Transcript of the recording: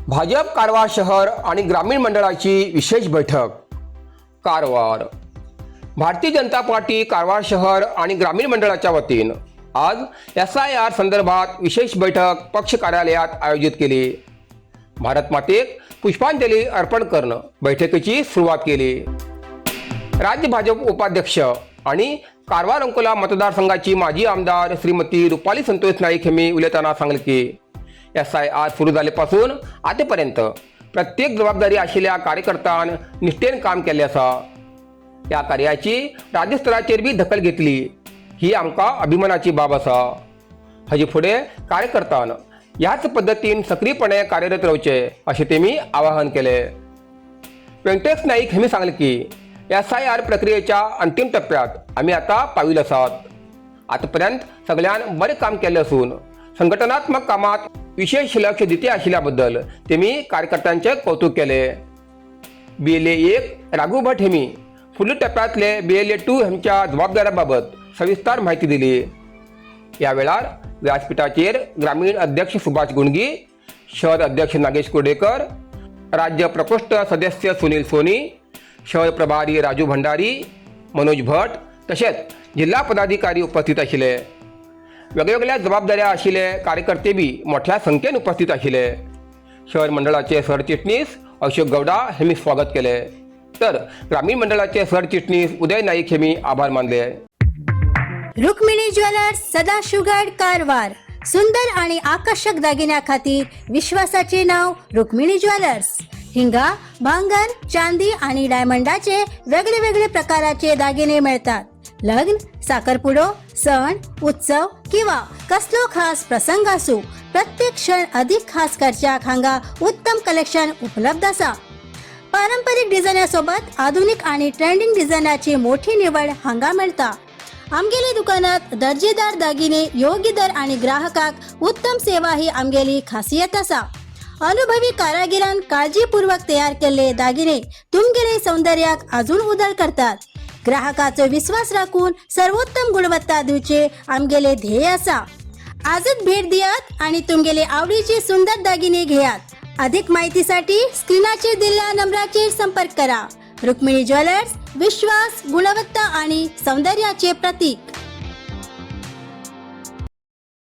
भाजप कारवार शहर आणि ग्रामीण मंडळाची विशेष बैठक. कारवार. भारतीय जनता पार्टी कारवार शहर आणि ग्रामीण मंडळाच्या वतीनं आज SIR संदर्भात विशेष बैठक पक्ष कार्यालयात आयोजित केली. भारत मातेक पुष्पांजली अर्पण करून बैठकीची सुरुवात केली. राज्य भाजप उपाध्यक्ष आणि कारवार अंकोला मतदारसंघाची माजी आमदार श्रीमती रुपाली संतोष नाईक यांनी उलटताना सांगितले की SIR सुरू झाल्यापासून आतापर्यंत प्रत्येक जबाबदारी असलेल्या कार्यकर्त्यान निष्ठेन काम केले असा. या कार्याची राज्यस्तराचेर बी दखल घेतली ही आमका अभिमानाची बाब असा. हाजी फुडें कार्यकर्त्यान याच पद्धतीन सक्रियपणे कार्यरत रावचे असे तेमी आवाहन केले. व्यंकटेश नाईक यांनी सांगले की SIR प्रक्रियेच्या अंतिम टप्प्यात आम्ही आता पाविल आसात. आतापर्यंत सगळ्यान बरे काम केले असून संघटनात्मक कामात विशेष लक्ष दिते आशिल्ल्याबद्दल तेमी कार्यकर्त्यांचे कौतुक केले. BLA 1 राघू भट हेमी फुडल्या टप्प्यातले BLA 2 ह्यांच्या जबाबदाऱ्याबाबत सविस्तर माहिती दिली. या वेळार व्यासपीठाचेर ग्रामीण अध्यक्ष सुभाष गुणगी, शहर अध्यक्ष नागेश कुर्डेकर, राज्य प्रकोष्ठ सदस्य सुनील सोनी, शहर प्रभारी राजू भंडारी, मनोज भट तसेच जिल्हा पदाधिकारी उपस्थित आशिल्ले. वेगवेगळ्या जबाबदाऱ्या आशिल्ले कार्यकर्ते बी मोठ्या संख्येन उपस्थित आशिल्ले. शहर मंडळाचे सरचिटणीस अशोक गौडा यांनी स्वागत केले तर ग्रामीण मंडळाचे सरचिटणीस उदय नाईक यांनी आभार मानले. रुक्मिणी ज्वेलर्स सदाशिवगड कारवार. सुंदर आणि आकर्षक दागिन्या खातीर विश्वासाचे नाव रुक्मिणी ज्वेलर्स. हिंगा भांगर, चांदी आणि डायमंडाचे वेगळे वेगळे प्रकाराचे दागिने मिळतात. लग्न, साखरपुडो, सण, उत्सव किंवा कसलो खास प्रसंग असो, प्रत्येक क्षण अधिक खास करच्याक हांगा उत्तम कलेक्शन उपलब्ध असा. पारंपरिक डिझायनासोबत आधुनिक आणि ट्रेंडिंग डिझायनाची मोठी निवड हांगा मिळता. आमगेली दुकानात दर्जेदार दागिने, योग्य दर आणि ग्राहकाक उत्तम सेवा ही आमगेली खासियत असा. अनुभवी कारागिरान काळजीपूर्वक तयार केलेले दागिने तुमगेले सौंदर्याक अजून उदळ करतात. ग्राहकाचो विश्वास राखून सर्वोत्तम गुणवत्ता दिवचे आमगेले ध्येय असा. आजच भेट दियात आणि तुमगेले आवडीचे सुंदर दागिने घेयात. अधिक माहितीसाठी स्क्रीनाचेर दिलेल्या नंबराचेर संपर्क करा. रुक्मिणी ज्वेलर्स, विश्वास, गुणवत्ता आणि सौंदर्याचे प्रतीक.